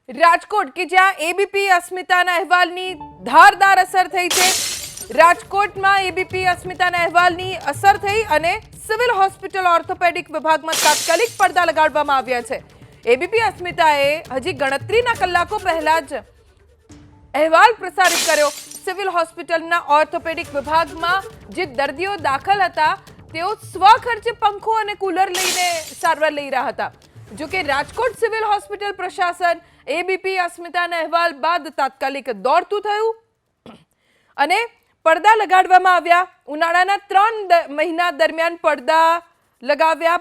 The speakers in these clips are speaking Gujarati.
રાજકોટ કે જ્યાં એબીપી અસ્મિતાના અહેવાલની ધારદાર અસર થઈ છે। રાજકોટમાં એબીપી અસ્મિતાના અહેવાલની અસર થઈ અને સિવિલ હોસ્પિટલ ઓર્થોપેડિક વિભાગમાં તાત્કાલિક પડદા લગાડવામાં આવ્યા છે। એબીપી અસ્મિતાએ હજી ગણતરીના કલાકો પહેલા જ અહેવાલ પ્રસારિત કર્યો। સિવિલ હોસ્પિટલના ઓર્થોપેડિક વિભાગમાં જે દર્દીઓ દાખલ હતા તેઓ સ્વખર્ચે પંખો અને કુલર લઈને સારવાર લઈ રહ્યા હતા। જો કે રાજકોટ સિવિલ હોસ્પિટલ પ્રશાસન એબીપી અસ્મિતાના અહેવાલ બાદ તાત્કાલિક દોડતું થયું અને પડદા લગાડવામાં આવ્યા। ઉનાળાના 3 મહિના દરમિયાન પડદા લગાવ્યા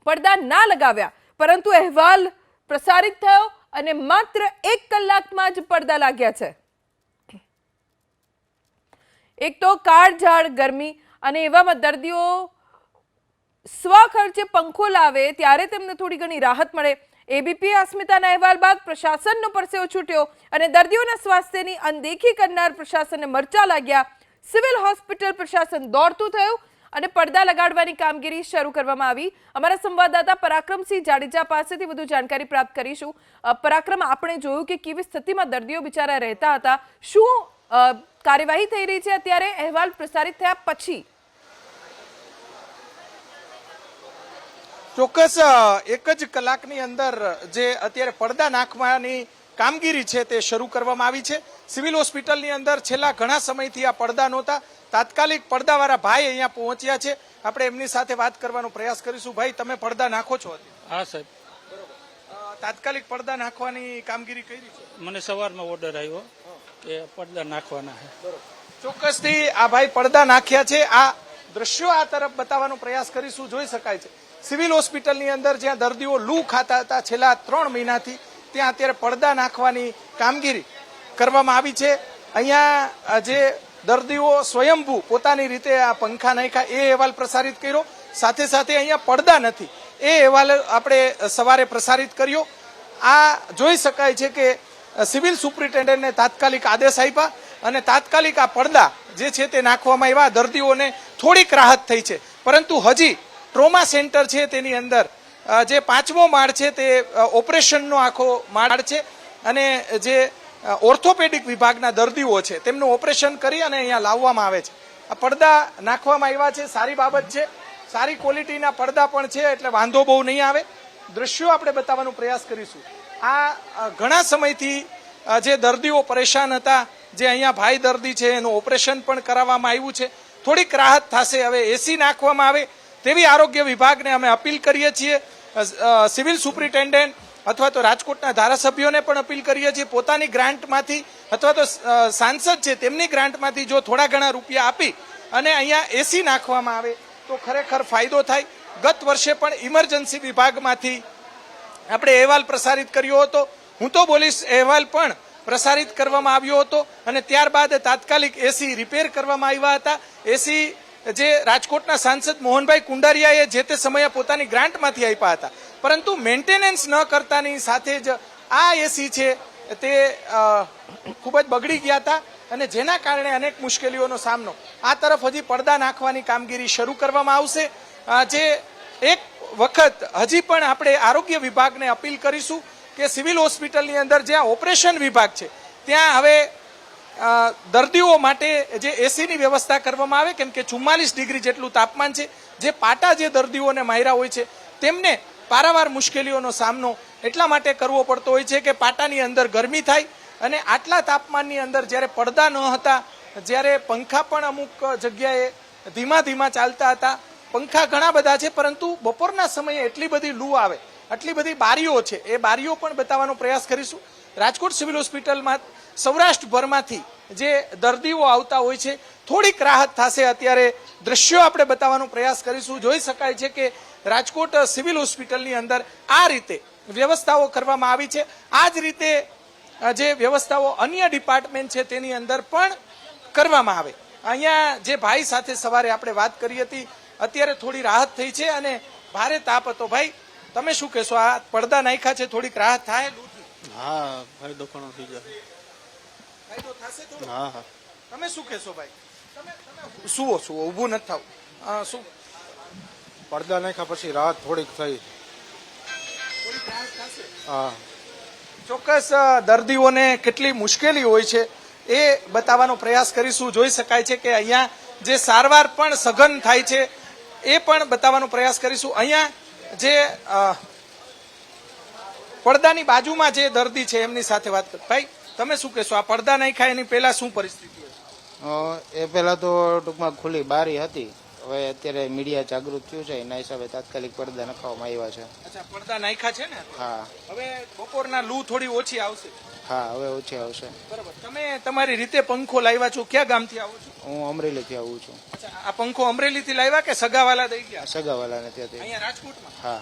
પડદા ના લગાવ્યા પરંતુ અહેવાલ પ્રસારિત થયો અને માત્ર 1 કલાકમાં જ પડદા લાગ્યા છે। એક તો કાળઝાળ ગરમી અને એવામાં દર્દીઓ સ્વખર્ચે પંખો લાવે ત્યારે તેમને થોડી ઘણી રાહત મળે। એબીપી અસ્મિતાના અહેવાલ બાદ પ્રશાસનનો પરસેવો છૂટ્યો અને દર્દીઓના સ્વાસ્થ્યની અનદેખી કરનાર પ્રશાસનને મરચા લાગ્યા। સિવિલ હોસ્પિટલ પ્રશાસન દોડતું થયું અને પડદા લગાડવાની કામગીરી શરૂ કરવામાં આવી। અમારા સંવાદદાતા પરાક્રમસિંહ જાડેજા પાસેથી વધુ જાણકારી પ્રાપ્ત કરીશું। પરાક્રમ, આપણે જોયું કે કેવી સ્થિતિમાં દર્દીઓ બિચારા રહેતા હતા, શું કાર્યવાહી થઈ રહી છે અત્યારે અહેવાલ પ્રસારિત થયા પછી? ચોક્કસ 1 જ કલાકની અંદર જે અત્યારે પડદા નાખવાની કામગીરી છે તે શરૂ કરવામાં આવી છે। સિવિલ હોસ્પિટલની અંદર છેલ્લા ઘણા સમયથી આ પડદા નહોતા। તાત્કાલિક પડદાવાળા ભાઈ અહીંયા પહોંચ્યા છે। આપણે એમની સાથે વાત કરવાનો પ્રયાસ કરીશું। ભાઈ, તમે પડદા નાખો છો? હા સાહેબ, તાત્કાલિક પડદા નાખવાની કામગીરી કરી છે? મને સવારમાં ઓર્ડર આવ્યો કે પડદા નાખવાના છે। ચોક્કસથી આ ભાઈ પડદા નાખ્યા છે। આ દ્રશ્યો આ તરફ બતાવવાનો પ્રયાસ કરીશું। જોઈ શકાય છે સિવિલ હોસ્પિટલની અંદર જ્યાં દર્દીઓ લૂ ખાતા હતા છેલ્લા 3 મહિનાથી, ત્યાં અત્યારે પડદા નાખવાની કામગીરી કરવામાં આવી છે। અહીંયા જે દર્દીઓ સ્વયંભૂ પોતાની રીતે આ પંખા નાખ્યા એ અહેવાલ પ્રસારિત કર્યો, સાથે સાથે અહીંયા પડદા નથી એ અહેવાલ આપણે સવારે પ્રસારિત કર્યો। આ જોઈ શકાય છે કે સિવિલ સુપ્રિન્ટેન્ડન્ટને તાત્કાલિક આદેશ આપ્યા અને તાત્કાલિક આ પડદા જે છે તે નાખવામાં આવ્યા। દર્દીઓને થોડીક રાહત થઈ છે, પરંતુ હજી ટ્રોમા સેન્ટર છે તેની અંદર જે 5મો માળ છે તે ઓપરેશનનો આખો માળ છે અને જે ઓર્થોપેડિક વિભાગના દર્દીઓ છે તેમનું ઓપરેશન કરી અને અહીંયા લાવવામાં આવે છે। આ પડદા નાખવામાં આવ્યા છે, સારી બાબત છે। સારી ક્વોલિટીના પડદા પણ છે એટલે વાંધો બહુ નહીં આવે। દ્રશ્યો આપણે બતાવવાનો પ્રયાસ કરીશું। આ ઘણા સમયથી જે દર્દીઓ પરેશાન હતા, જે અહીંયા ભાઈ દર્દી છે એનું ઓપરેશન પણ કરાવવામાં આવ્યું છે, થોડીક રાહત થશે। હવે એસી નાખવામાં આવે તેવી આરોગ્ય વિભાગને અમે અપીલ કરીએ છીએ। સિવિલ સુપ્રિન્ટેન્ડન્ટ અથવા તો રાજકોટના ધારાસભ્યોને પણ અપીલ કરીએ છીએ, પોતાની ગ્રાન્ટમાંથી અથવા તો સાંસદ છે તેમની ગ્રાન્ટમાંથી જો થોડા ઘણા રૂપિયા આપી અને અહીંયા એસી નાખવામાં આવે તો ખરેખર ફાયદો થાય। ગત વર્ષે પણ ઇમરજન્સી વિભાગમાંથી આપણે અહેવાલ પ્રસારિત કર્યો હતો, હું તો બોલીશ અહેવાલ પણ પ્રસારિત કરવામાં આવ્યો હતો અને ત્યારબાદ તાત્કાલિક એસી રિપેર કરવામાં આવ્યા હતા। એસી જે રાજકોટના સાંસદ મોહનભાઈ કુંડારિયાએ જે તે સમયે પોતાની ગ્રાન્ટમાંથી આપ્યા હતા, પરંતુ મેન્ટેનન્સ ન કરતાની સાથે જ આ એસી છે તે ખૂબ જ બગડી ગયા હતા અને જેના કારણે અનેક મુશ્કેલીઓનો સામનો। આ તરફ હજી પડદા નાખવાની કામગીરી શરૂ કરવામાં આવશે। જે એક વખત હજી પણ આપણે આરોગ્ય વિભાગને અપીલ કરીશું કે સિવિલ હોસ્પિટલની અંદર જ્યાં ઓપરેશન વિભાગ છે ત્યાં હવે દર્દીઓ માટે જે એસીની વ્યવસ્થા કરવામાં આવે, કેમ કે 44 ડિગ્રી જેટલું તાપમાન છે। જે પાટા જે દર્દીઓને માર્યા હોય છે તેમને પારાવાર મુશ્કેલીઓનો સામનો એટલા માટે કરવો પડતો હોય છે કે પાટાની અંદર ગરમી થાય અને આટલા તાપમાનની અંદર જ્યારે પડદા ન હતા, જ્યારે પંખા પણ અમુક જગ્યાએ ધીમા ધીમા ચાલતા હતા, પંખા ઘણા બધા છે પરંતુ બપોરના સમયે એટલી બધી લૂ આવે, આટલી બધી બારીઓ છે, એ બારીઓ પણ બતાવવાનો પ્રયાસ કરીશું। રાજકોટ સિવિલ હોસ્પિટલમાં સૌરાષ્ટ્રભરમાંથી જે દર્દીઓ આવતા હોય છે થોડીક રાહત થશે। અત્યારે દ્રશ્યો આપણે બતાવવાનો પ્રયાસ કરીશું। જોઈ શકાય છે કે રાજકોટ સિવિલ હોસ્પિટલની અંદર આ રીતે વ્યવસ્થાઓ કરવામાં આવી છે। આ જ રીતે જે વ્યવસ્થાઓ અન્ય ડિપાર્ટમેન્ટ છે તેની અંદર પણ કરવામાં આવે। અહીંયા જે ભાઈ સાથે સવારે આપણે વાત કરી હતી, અત્યારે થોડી રાહત થઈ છે અને ભારે તાપ હતો। ભાઈ, તમે શું કહેશો? આ પડદા નાખ્યા છે, થોડીક રાહત થાય? હા, ફાયદો ઘણો થઈ જાય। ફાયદો થશે થોડો? હા હા। તમે શું કહેશો ભાઈ? તમે સુવો ઊભું નથી થાવ, શું પડદા નાખ્યા પછી રાહત થોડીક થઈ? થોડીક રાહત થશે? હા। ચોક્કસ દર્દીઓને કેટલી મુશ્કેલી હોય છે એ બતાવવાનો પ્રયાસ કરીશું. જોઈ શકાય છે કે અહીંયા જે સારવાર પણ સઘન થાય છે એ પણ બતાવવાનો પ્રયાસ કરીશું. અહીંયા જે પડદાની બાજુમાં જે દર્દી છે એમની સાથે વાત કર. ભાઈ તમે શું કહેશો? આ પડદા નહીં ખાય એની પહેલા શું પરિસ્થિતિ હતી? એ પહેલા તો ટૂંકમાં ખુલ્લી બારી હતી. હવે અત્યારે મીડિયા જાગૃત થયું છે એના હિસાબે તાત્કાલિક પડદા નખાવવામાં આવ્યા છે. અચ્છા, પડદા નાખ્યા છે ને? હા. હવે બપોરના લૂ થોડી ઓછી આવશે. હા, હવે ઓછી આવશે. બરાબર. તમે તમારી રીતે પંખો લાવ્યા છો, ક્યાં ગામથી આવો છો? હું અમરેલીથી આવું છું. અચ્છા, આ પંખો અમરેલીથી લાવ્યા કે સગાવાલા દઈ ગયા? સગાવાલાને ત્યાંથી. અહીંયા રાજકોટમાં? હા.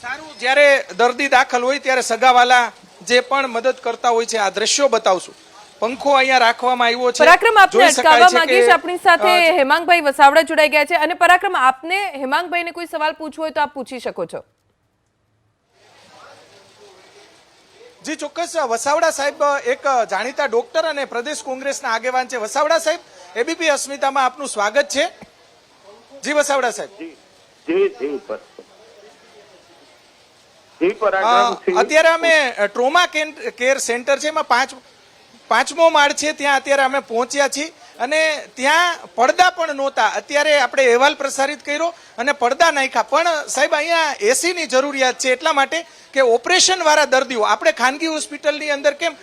સારું, જ્યારે દર્દી દાખલ હોય ત્યારે સગાવાલા જે પણ મદદ કરતા હોય છે આ દ્રશ્યો બતાવશું. પંખો અહીંયા રાખવામાં આવ્યો છે. પરાક્રમ, આપને જોઈ શકાય અટકાવવા છે માંગીશ. કે આપણી સાથે હેમાંગભાઈ વસાવડા જોડાઈ ગયા છે. અને પરાક્રમ, આપને હેમાંગભાઈને કોઈ સવાલ પૂછવો હોય તો આપ પૂછી શકો છો. જી ચોક્કસ. વસાવડા સાહેબ એક જાણીતા ડોક્ટર અને પ્રદેશ કોંગ્રેસના આગેવાન છે. વસાવડા સાહેબ, એબીપી અસ્મિતામાં આપનું સ્વાગત છે. જી વસાવડા સાહેબ. અત્યારે અમે ટ્રોમા કેર સેન્ટર છે, એમાં પાંચમો માળ છે, ત્યાં અત્યારે અમે પહોંચ્યા છીએ અને ત્યાં પડદા પણ નહોતા. અત્યારે આપણે અહેવાલ પ્રસારિત કર્યો અને પડદા નાખ્યા. પણ સાહેબ અહીંયા એસીની જરૂરિયાત છે એટલા માટે કે ઓપરેશન વાળા દર્દીઓ, આપણે ખાનગી હોસ્પિટલની અંદર કેમ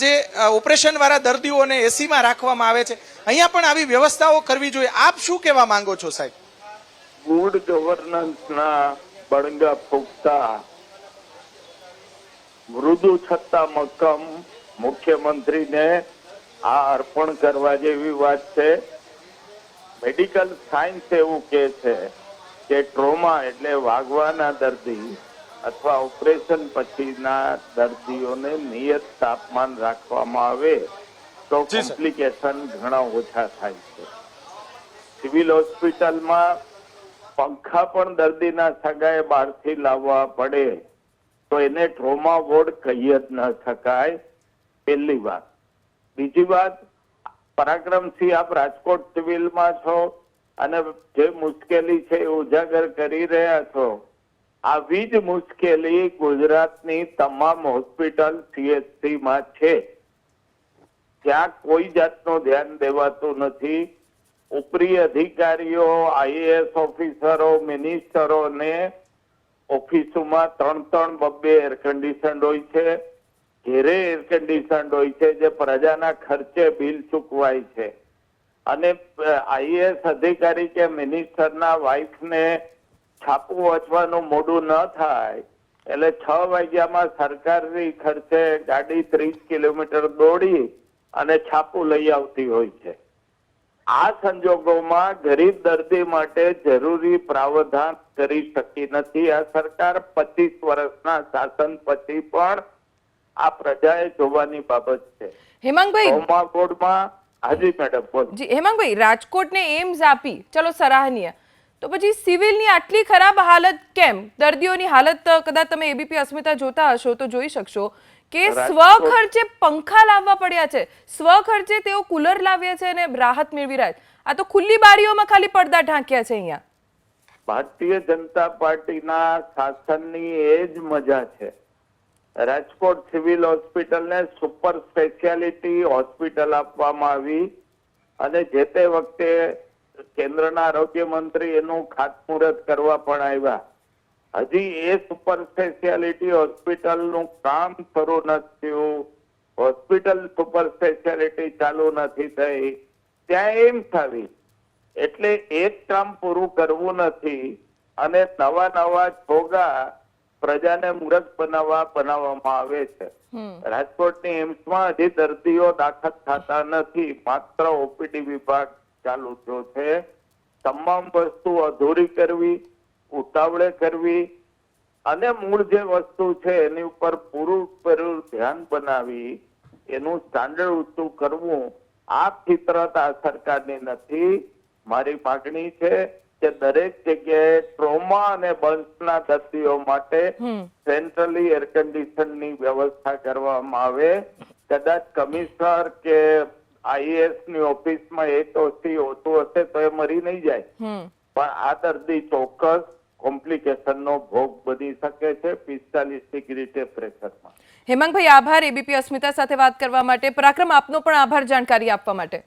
જે ઓપરેશન વાળા દર્દીઓને એસીમાં રાખવામાં આવે છે, અહીંયા પણ આવી વ્યવસ્થાઓ કરવી જોઈએ. આપ શું કહેવા માંગો છો સાહેબ? ગુડ ગવર્નન્સના બળંગા ફૂંકતા મૃદુ છતાં મક્કમ મુખ્યમંત્રીને આ અર્પણ કરવા જેવી વાત છે. મેડિકલ સાયન્સ એવું કે છે કે ટ્રોમા એટલે વાગવાના દર્દી અથવા ઓપરેશન પછીના દર્દીઓને નિયત તાપમાન રાખવામાં આવે તો કોમ્પ્લિકેશન ઘણા ઓછા થાય છે. સિવિલ હોસ્પિટલમાં પંખા પણ દર્દીના સગાએ બહારથી લાવવા પડે તો એને ટ્રોમા વોર્ડ કહી જ ન શકાય. પહેલી વાત. બીજી વાત, પરાક્રમસિંહ, આપ રાજકોટ સિવિલમાં છો અને જે મુશ્કેલી છે એ ઉજાગર કરી રહ્યા છો. આવી જ મુશ્કેલી ગુજરાતની તમામ હોસ્પિટલ CHC માં છે. ત્યાં કોઈ જાતનું ધ્યાન દેવાતું નથી. ઉપરી અધિકારીઓ, IAS ઓફિસરો, મિનિસ્ટરોને ઓફિસોમાં 3-2 એર કન્ડિશન હોય છે, ઘેરે એર કન્ડિશન હોય છે, જે પ્રજાના ખર્ચે બિલ ચૂકવાય છે. અને IAS અધિકારી કે મિનિસ્ટરના વાઇફને છાપું વાંચવાનું મોડું ન થાય એટલે 6 વાગ્યામાં સરકારી ખર્ચે ગાડી 30 કિલોમીટર દોડી અને છાપું લઈ આવતી હોય છે. આ સંજોગોમાં ગરીબ દર્દી માટે જરૂરી પ્રાવધાન કરી શકી નથી આ સરકાર. 25 વર્ષના શાસન પછી પણ આ પ્રજાએ જોવાની બાબત છે. હેમાંગભાઈ, કોર્ટમાં હાજી મેડમ બોલો. જી હેમાંગભાઈ, રાજકોટને એમ્સ આપી, ચલો સરાહનીય, તો પછી સિવિલની આટલી ખરાબ હાલત કેમ? દર્દીઓની હાલત કદાચ તમે એબીપી અસ્મિતા જોતા હશો તો જોઈ શકશો કે સ્વખર્ચે પંખા લાવવા પડ્યા છે, સ્વખર્ચે તેઓ કુલર લાવ્યા છે અને રાહત મેળવી રહ્યા છે. આ તો ખુલ્લી બારીઓમાં ખાલી પડદા ઢાંક્યા છે. અહીંયા ભારતીય જનતા પાર્ટીના શાસનની એ જ મજા છે. રાજકોટ સિવિલ હોસ્પિટલને સુપર સ્પેશિયાલિટી હોસ્પિટલ આપવામાં આવી અને જે તે વખતે કેન્દ્રના આરોગ્ય મંત્રી એનું ખાતમુહૂર્ત કરવા પણ આવ્યા. હજી એ સુપર સ્પેશિયાલિટી હોસ્પિટલનું કામ શરૂ નથી થયું. હોસ્પિટલ સુપર સ્પેશિયાલિટી ચાલુ નથી થઈ. ત્યાં એમ થવી એટલે એક કામ પૂરું કરવું નથી અને નવા છોગા પ્રજાને મૂર્ખ બનાવવામાં આવે છે. રાજકોટની એમ્સમાં હજી દર્દીઓ દાખલ થતા નથી. માત્ર OPD વિભાગ ચાલુ થયો છે. તમામ વસ્તુ અધૂરી કરવી, ઉતાવળે કરવી અને મૂળ જે વસ્તુ છે એની ઉપર પૂરું ધ્યાન બનાવી એનું સ્ટાન્ડર્ડ ઊંચું કરવું, આ ફિતરત આ સરકારની નથી. મારી માગણી છે કે દરેક જગ્યાએ ટ્રોમા અને બર્ન્સના દર્દીઓ માટે સેન્ટ્રલી એર કન્ડિશનની વ્યવસ્થા કરવામાં આવે. કદાચ કમિશનર કે IAS ની ઓફિસમાં 1 ઓછી ઓછું હશે તો એ મરી નહીં જાય, પણ આ દર્દી ચોક્કસ કોમ્પ્લિકેશનનો ભોગ બની શકે છે 45 ડિગ્રી ટેમ્પરેચરમાં. હેમાંગભાઈ, આભાર એબીપી અસ્મિતા સાથે વાત કરવા માટે. પરાક્રમ, આપનો પણ આભાર જાણકારી આપવા માટે.